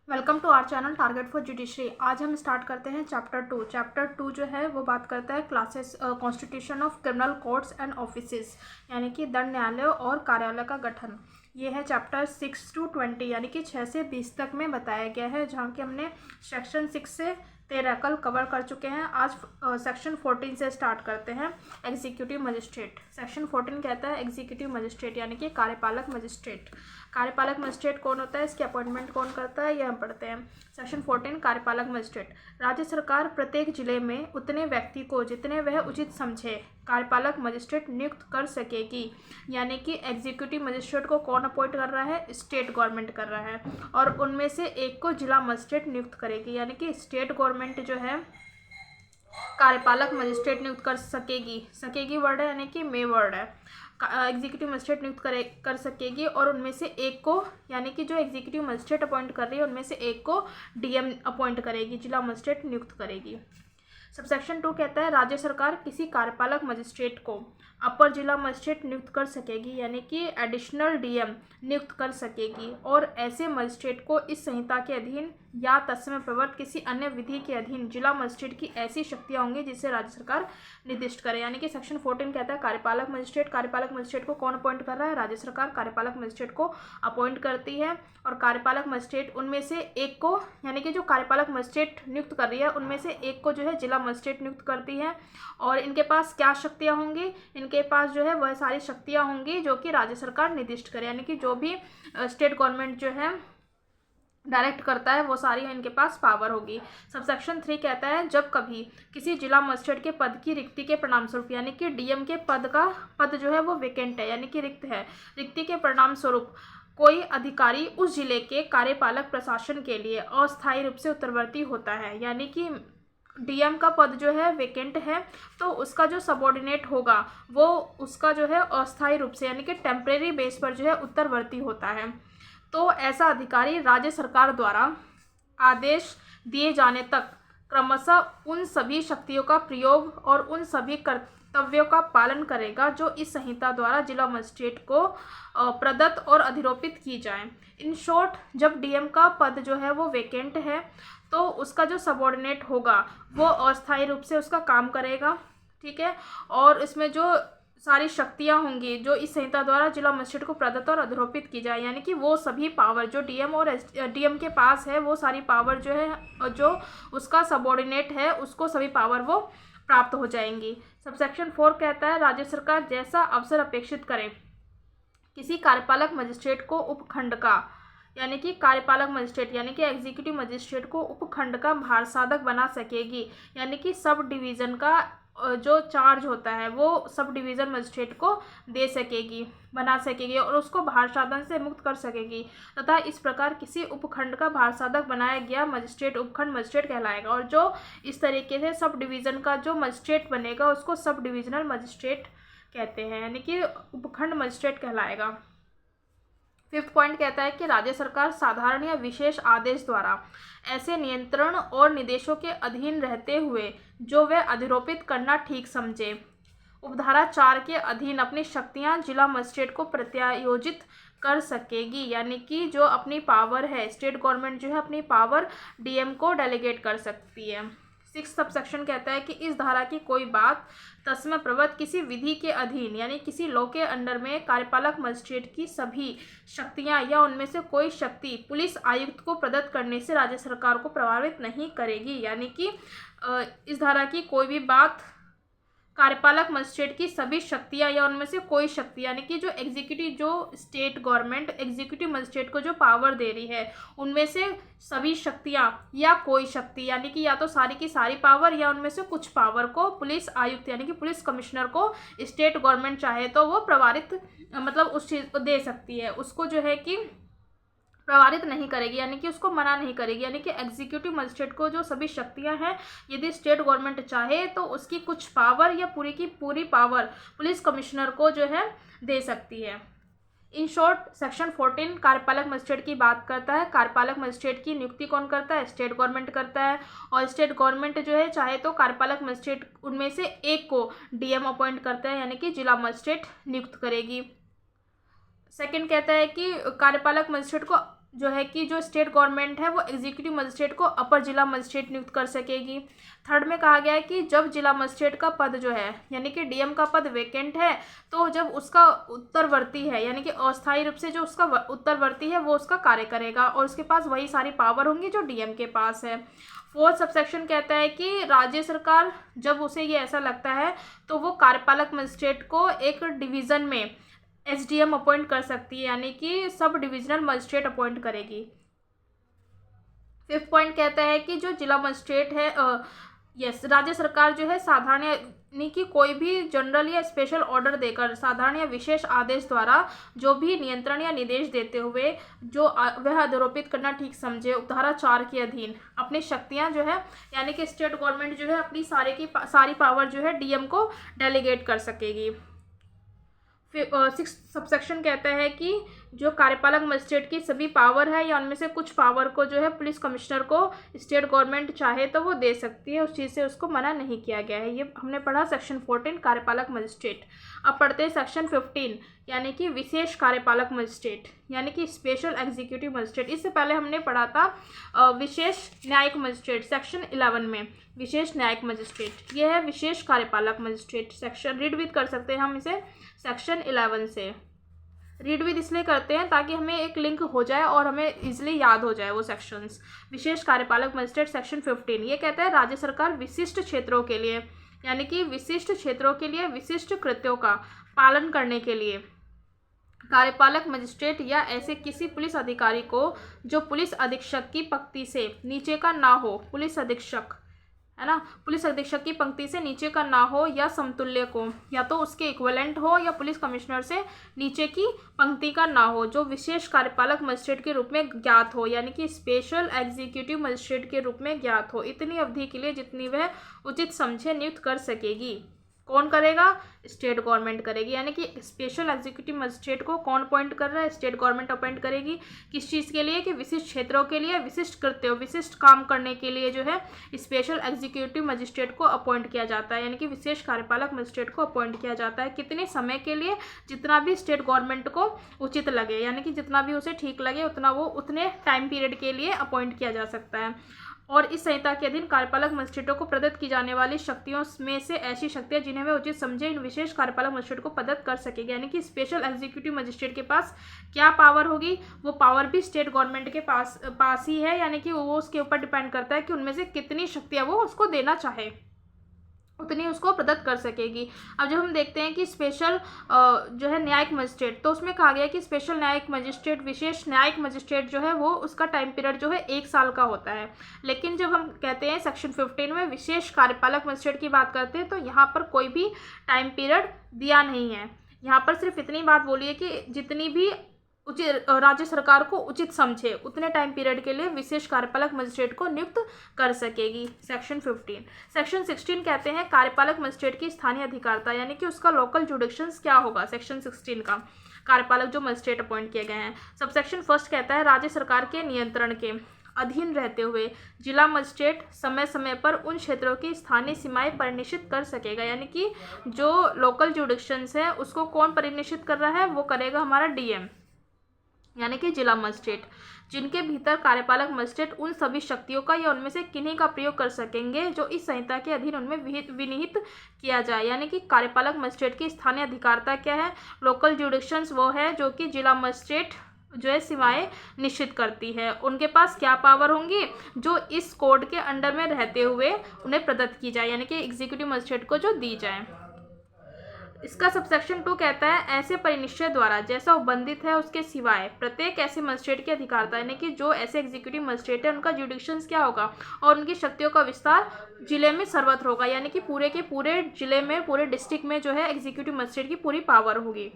Welcome to our channel target for judiciary. आज हम start करते हैं चैप्टर 2 जो है वो बात करता है classes constitution of criminal courts and offices, यानी कि दंड न्यायालय और कार्यालय का गठन। ये है चैप्टर 6 to 20 यानी कि 6 से 20 तक में बताया गया है, जहाँ कि हमने सेक्शन 6 से 13 कल कवर कर चुके हैं। आज सेक्शन 14 से स्टार्ट करते हैं। Executive magistrate. सेक्शन 14 कहता है एग्जीक्यूटिव मजिस्ट्रेट यानी कि कार्यपालक मजिस्ट्रेट। कार्यपालक मजिस्ट्रेट कौन होता है, इसकी अपॉइंटमेंट कौन करता है, ये हम पढ़ते हैं। सेक्शन 14 कार्यपालक मजिस्ट्रेट। राज्य सरकार प्रत्येक जिले में उतने व्यक्ति को जितने वह उचित समझे कार्यपालक मजिस्ट्रेट नियुक्त कर सकेगी। यानी कि एग्जीक्यूटिव मजिस्ट्रेट को कौन अपॉइंट कर रहा है, स्टेट गवर्नमेंट कर रहा है, और उनमें से एक को जिला मजिस्ट्रेट नियुक्त करेगी। यानी कि स्टेट गवर्नमेंट जो है कार्यपालक मजिस्ट्रेट नियुक्त कर सकेगी वर्ड है, यानी कि मे वर्ड है। एग्जीक्यूटिव मजिस्ट्रेट नियुक्त कर सकेगी, और उनमें से एक को, यानी कि जो एग्जीक्यूटिव मजिस्ट्रेट अपॉइंट कर रही है उनमें से एक को डीएम अपॉइंट करेगी, जिला मजिस्ट्रेट नियुक्त करेगी। सबसेक्शन 2 कहता है राज्य सरकार किसी कार्यपालक मजिस्ट्रेट को अपर जिला मजिस्ट्रेट नियुक्त कर सकेगी, यानी कि एडिशनल डीएम नियुक्त कर सकेगी, और ऐसे मजिस्ट्रेट को इस संहिता के अधीन या तत्समय प्रवर्त किसी अन्य विधि के अधीन जिला मजिस्ट्रेट की ऐसी शक्तियां होंगी जिसे राज्य सरकार निर्दिष्ट करे। यानी कि सेक्शन 14 कहता है कार्यपालक मजिस्ट्रेट को कौन अपॉइंट कर रहा है, राज्य सरकार कार्यपालक मजिस्ट्रेट को अपॉइंट करती है, और कार्यपालक मजिस्ट्रेट उनमें से एक को, यानी कि जो कार्यपालक मजिस्ट्रेट नियुक्त कर रही है उनमें से एक को जो है जिला मजिस्ट्रेट नियुक्त करती है। और इनके पास क्या शक्तियां होंगी, इनके पास जो है वह सारी शक्तियां होंगी जो कि राज्य सरकार निर्दिष्ट करे, यानी कि जो भी स्टेट गवर्नमेंट जो है डायरेक्ट करता है वो सारी इनके पास पावर होगी। सबसेक्शन 3 कहता है जब कभी किसी जिला मजिस्ट्रेट के पद की रिक्ति के परिणामस्वरूप, यानी कि डीएम के पद जो है वो वेकेंट है, यानी कि रिक्त है, रिक्ति के परिणामस्वरूप कोई अधिकारी उस जिले के कार्यपालक प्रशासन के लिए अस्थायी रूप से उत्तरवर्ती होता है। यानी कि डीएम का पद जो है वेकेंट है, तो उसका जो सबऑर्डिनेट होगा वो उसका जो है अस्थायी रूप से, यानी कि टेम्परेरी बेस पर जो है उत्तरवर्ती होता है। तो ऐसा अधिकारी राज्य सरकार द्वारा आदेश दिए जाने तक क्रमशः उन सभी शक्तियों का प्रयोग और उन सभी कर्तव्यों का पालन करेगा जो इस संहिता द्वारा जिला मजिस्ट्रेट को प्रदत्त और अधिरोपित की जाए। इन शॉर्ट, जब डीएम का पद जो है वो वेकेंट है तो उसका जो सबऑर्डिनेट होगा वो अस्थायी रूप से उसका काम करेगा, ठीक है, और इसमें जो सारी शक्तियां होंगी जो इस संहिता द्वारा जिला मजिस्ट्रेट को प्रदत्त और अधिरोपित की जाए, यानी कि वो सभी पावर जो डीएम और डीएम के पास है वो सारी पावर जो है जो उसका सबऑर्डिनेट है उसको सभी पावर वो प्राप्त हो जाएंगी। सबसेक्शन 4 कहता है राज्य सरकार जैसा अवसर अपेक्षित करे किसी कार्यपालक मजिस्ट्रेट को उपखंड का, यानी कि कार्यपालक मजिस्ट्रेट यानी कि एग्जीक्यूटिव मजिस्ट्रेट को उपखंड का भारसाधक बना सकेगी, यानी कि सब डिवीज़न का जो चार्ज होता है वो सब डिवीज़न मजिस्ट्रेट को बना सकेगी और उसको भारसाधन से मुक्त कर सकेगी, तथा इस प्रकार किसी उपखंड का भारसाधक बनाया गया मजिस्ट्रेट उपखंड मजिस्ट्रेट कहलाएगा, और जो इस तरीके से सब डिवीज़न का जो मजिस्ट्रेट बनेगा उसको सब डिविजनल मजिस्ट्रेट कहते हैं, यानी कि उपखंड मजिस्ट्रेट कहलाएगा। 5th पॉइंट कहता है कि राज्य सरकार साधारण या विशेष आदेश द्वारा ऐसे नियंत्रण और निर्देशों के अधीन रहते हुए जो वे अधिरोपित करना ठीक समझे, उपधारा 4 के अधीन अपनी शक्तियां जिला मजिस्ट्रेट को प्रत्यायोजित कर सकेगी, यानी कि जो अपनी पावर है स्टेट गवर्नमेंट जो है अपनी पावर डीएम को डेलीगेट कर सकती है। 6 सबसेक्शन कहता है कि इस धारा की कोई बात तत्समय प्रवर्त किसी विधि के अधीन, यानी किसी लॉ के अंडर में कार्यपालक मजिस्ट्रेट की सभी शक्तियां या उनमें से कोई शक्ति पुलिस आयुक्त को प्रदत्त करने से राज्य सरकार को प्रभावित नहीं करेगी। यानी कि इस धारा की कोई भी बात कार्यपालक मजिस्ट्रेट की सभी शक्तियां या उनमें से कोई शक्ति, यानी कि जो एग्जीक्यूटिव जो स्टेट गवर्नमेंट एग्जीक्यूटिव मजिस्ट्रेट को जो पावर दे रही है उनमें से सभी शक्तियां या कोई शक्ति, यानी कि या तो सारी की सारी पावर या उनमें से कुछ पावर को पुलिस आयुक्त यानी कि पुलिस कमिश्नर को स्टेट गवर्नमेंट चाहे तो वो प्रभावित मतलब उस चीज़ को दे सकती है, उसको जो है कि प्रभावित नहीं करेगी, यानी कि उसको मना नहीं करेगी। यानी कि एग्जीक्यूटिव मजिस्ट्रेट को जो सभी शक्तियां हैं यदि स्टेट गवर्नमेंट चाहे तो उसकी कुछ पावर या पूरी की पूरी पावर पुलिस कमिश्नर को जो है दे सकती है। इन शॉर्ट, सेक्शन 14 कार्यपालक मजिस्ट्रेट की बात करता है। कार्यपालक मजिस्ट्रेट की नियुक्ति कौन करता है, स्टेट गवर्नमेंट करता है, और स्टेट गवर्नमेंट जो है चाहे तो कार्यपालक मजिस्ट्रेट उनमें से एक को डीएम अपॉइंट करता है, यानी कि जिला मजिस्ट्रेट नियुक्त करेगी। सेकंड कहता है कि कार्यपालक मजिस्ट्रेट को जो है कि जो स्टेट गवर्नमेंट है वो एग्जीक्यूटिव मजिस्ट्रेट को अपर जिला मजिस्ट्रेट नियुक्त कर सकेगी। थर्ड में कहा गया है कि जब जिला मजिस्ट्रेट का पद जो है यानी कि डीएम का पद वैकेंट है तो जब उसका उत्तरवर्ती है यानी कि अस्थायी रूप से जो उसका उत्तरवर्ती है वो उसका कार्य करेगा और उसके पास वही सारी पावर होंगी जो डीएम के पास है। फोर्थ सबसेक्शन कहता है कि राज्य सरकार जब उसे ये ऐसा लगता है तो वो कार्यपालक मजिस्ट्रेट को एक डिवीज़न में एसडीएम अपॉइंट कर सकती है यानी कि सब डिविजनल मजिस्ट्रेट अपॉइंट करेगी। फिफ्थ पॉइंट कहता है कि जो जिला मजिस्ट्रेट है राज्य सरकार जो है साधारण यानी कि कोई भी जनरल या स्पेशल ऑर्डर देकर साधारण या विशेष आदेश द्वारा जो भी नियंत्रण या निर्देश देते हुए जो वह आरोपित करना ठीक समझे उपधारा 4 के अधीन अपनी शक्तियां जो है यानी कि स्टेट गवर्नमेंट जो है अपनी सारी पावर जो है डीएम को डेलीगेट कर सकेगी। फिर सिक्स सबसेक्शन कहता है कि जो कार्यपालक मजिस्ट्रेट की सभी पावर है या उनमें से कुछ पावर को जो है पुलिस कमिश्नर को स्टेट गवर्नमेंट चाहे तो वो दे सकती है, उस चीज़ से उसको मना नहीं किया गया है। ये हमने पढ़ा सेक्शन 14 कार्यपालक मजिस्ट्रेट। अब पढ़ते हैं सेक्शन 15 यानी कि विशेष कार्यपालक मजिस्ट्रेट यानी कि स्पेशल एग्जीक्यूटिव मजिस्ट्रेट। इससे पहले हमने पढ़ा था विशेष न्यायिक मजिस्ट्रेट सेक्शन 11 में विशेष न्यायिक मजिस्ट्रेट। ये है विशेष कार्यपालक मजिस्ट्रेट सेक्शन। रीड विद कर सकते हैं हम इसे सेक्शन 11 से। रीड विद इसलिए करते हैं ताकि हमें एक लिंक हो जाए और हमें इजीली याद हो जाए वो सेक्शंस। विशेष कार्यपालक मजिस्ट्रेट सेक्शन 15 ये कहता है राज्य सरकार विशिष्ट क्षेत्रों के लिए यानी कि विशिष्ट क्षेत्रों के लिए विशिष्ट कृत्यों का पालन करने के लिए कार्यपालक मजिस्ट्रेट या ऐसे किसी पुलिस अधिकारी को जो पुलिस अधीक्षक की पंक्ति से नीचे का ना हो, पुलिस अधीक्षक है ना, पुलिस अधीक्षक की पंक्ति से नीचे का ना हो या समतुल्य को या तो उसके इक्विवेलेंट हो या पुलिस कमिश्नर से नीचे की पंक्ति का ना हो, जो विशेष कार्यपालक मजिस्ट्रेट के रूप में ज्ञात हो यानी कि स्पेशल एग्जीक्यूटिव मजिस्ट्रेट के रूप में ज्ञात हो, इतनी अवधि के लिए जितनी वह उचित समझे नियुक्त कर सकेगी। कौन करेगा? स्टेट गवर्नमेंट करेगी। यानी कि स्पेशल एग्जीक्यूटिव मजिस्ट्रेट को कौन अपॉइंट कर रहा है? स्टेट गवर्नमेंट अपॉइंट करेगी। किस चीज़ के लिए? कि विशिष्ट क्षेत्रों के लिए, विशिष्ट कृत्यों, विशिष्ट काम करने के लिए जो है स्पेशल एग्जीक्यूटिव मजिस्ट्रेट को अपॉइंट किया जाता है, यानी कि विशेष कार्यपालक मजिस्ट्रेट को अपॉइंट किया जाता है। कितने समय के लिए? जितना भी स्टेट गवर्नमेंट को उचित लगे, यानी कि जितना भी उसे ठीक लगे उतना वो उतने टाइम पीरियड के लिए अपॉइंट किया जा सकता है। और इस संहिता के अधीन कार्यपालक मजिस्ट्रेटों को प्रदत्त की जाने वाली शक्तियों में से ऐसी शक्तियां जिन्हें वे उचित समझे इन विशेष कार्यपालक मजिस्ट्रेट को प्रदत्त कर सकेगी। यानी कि स्पेशल एग्जीक्यूटिव मजिस्ट्रेट के पास क्या पावर होगी? वो पावर भी स्टेट गवर्नमेंट के पास ही है, यानी कि वो उसके ऊपर डिपेंड करता है कि उनमें से कितनी शक्तियाँ वो उसको देना चाहे, उतनी उसको प्रदत्त कर सकेगी। अब जब हम देखते हैं कि स्पेशल जो है न्यायिक मजिस्ट्रेट, तो उसमें कहा गया कि स्पेशल न्यायिक मजिस्ट्रेट, विशेष न्यायिक मजिस्ट्रेट जो है वो उसका टाइम पीरियड जो है 1 साल का होता है। लेकिन जब हम कहते हैं सेक्शन 15 में विशेष कार्यपालक मजिस्ट्रेट की बात करते हैं तो यहाँ पर कोई भी टाइम पीरियड दिया नहीं है। यहाँ पर सिर्फ इतनी बात बोली है कि जितनी भी उचित राज्य सरकार को उचित समझे उतने टाइम पीरियड के लिए विशेष कार्यपालक मजिस्ट्रेट को नियुक्त कर सकेगी। सेक्शन 15। सेक्शन 16 कहते हैं कार्यपालक मजिस्ट्रेट की स्थानीय अधिकारिता, यानी कि उसका लोकल जुडिक्शंस क्या होगा सेक्शन 16 का, कार्यपालक जो मजिस्ट्रेट अपॉइंट किए गए हैं। सबसेक्शन 1 कहता है राज्य सरकार के नियंत्रण के अधीन रहते हुए जिला मजिस्ट्रेट समय समय पर उन क्षेत्रों की स्थानीय सीमाएं परिनिश्चित कर सकेगा। यानी कि जो लोकल जुडिक्शंस है उसको कौन परिनिश्चित कर रहा है? वो करेगा हमारा डीएम, यानी कि जिला मजिस्ट्रेट, जिनके भीतर कार्यपालक मजिस्ट्रेट उन सभी शक्तियों का या उनमें से किन्हीं का प्रयोग कर सकेंगे जो इस संहिता के अधीन उनमें विनिहित किया जाए। यानी कि कार्यपालक मजिस्ट्रेट की स्थानीय अधिकारिता क्या है? लोकल जुडिक्शंस वो है जो कि जिला मजिस्ट्रेट जो है सीमाएं निश्चित करती है। उनके पास क्या पावर होंगी? जो इस कोड के अंडर में रहते हुए उन्हें प्रदत्त की जाए, यानी कि एग्जीक्यूटिव मजिस्ट्रेट को जो दी जाए। इसका सबसेक्शन 2 कहता है ऐसे परिनिश्चय द्वारा जैसा उपबंधित है उसके सिवाय प्रत्येक ऐसे मजिस्ट्रेट की अधिकारिता, यानी कि जो ऐसे एग्जीक्यूटिव मजिस्ट्रेट है उनका जुडिक्शंस क्या होगा और उनकी शक्तियों का विस्तार जिले में सर्वत्र होगा, यानी कि पूरे के पूरे जिले में, पूरे डिस्ट्रिक्ट में जो है एग्जीक्यूटिव मजिस्ट्रेट की पूरी पावर होगी।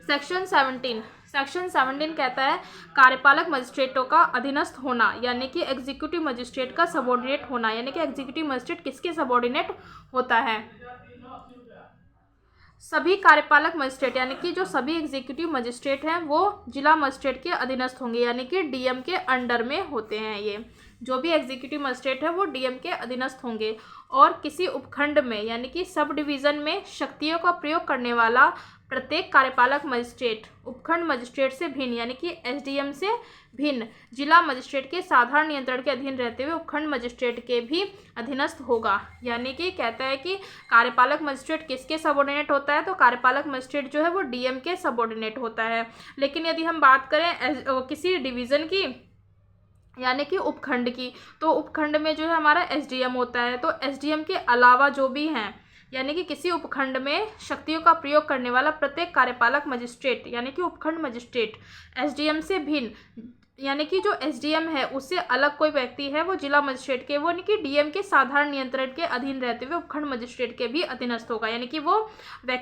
सेक्शन 17 कहता है कार्यपालक मजिस्ट्रेटों का अधीनस्थ होना, यानी कि एग्जीक्यूटिव मजिस्ट्रेट का सबऑर्डिनेट होना। यानी कि एग्जीक्यूटिव मजिस्ट्रेट किसके सबऑर्डिनेट होता है? सभी कार्यपालक मजिस्ट्रेट, यानी कि जो सभी एग्जीक्यूटिव मजिस्ट्रेट हैं वो जिला मजिस्ट्रेट के अधीनस्थ होंगे, यानी कि डीएम के अंडर में होते हैं। ये जो भी एग्जीक्यूटिव मजिस्ट्रेट है वो डीएम के अधीनस्थ होंगे। और किसी उपखंड में, यानी कि सब डिवीज़न में शक्तियों का प्रयोग करने वाला प्रत्येक कार्यपालक मजिस्ट्रेट उपखंड मजिस्ट्रेट से भिन्न यानी कि एसडीएम से भिन्न जिला मजिस्ट्रेट के साधारण नियंत्रण के अधीन रहते हुए उपखंड मजिस्ट्रेट के भी अधीनस्थ होगा। यानी कि कहता है कि कार्यपालक मजिस्ट्रेट किसके सबऑर्डिनेट होता है, तो कार्यपालक मजिस्ट्रेट जो है वो डीएम के सबऑर्डिनेट होता है। लेकिन यदि हम बात करें किसी डिवीज़न की यानी कि उपखंड की, तो उपखंड में जो है हमारा एसडीएम होता है। तो एसडीएम के अलावा जो भी हैं यानी कि किसी उपखंड में शक्तियों का प्रयोग करने वाला प्रत्येक कार्यपालक मजिस्ट्रेट यानी कि उपखंड मजिस्ट्रेट एसडीएम से भिन्न यानी कि जो एसडीएम है उससे अलग कोई व्यक्ति है वो जिला मजिस्ट्रेट के वो यानी कि डीएम के साधारण नियंत्रण के अधीन रहते हुए उपखंड मजिस्ट्रेट के भी अधीनस्थ होगा। यानी कि वो व्यक्ति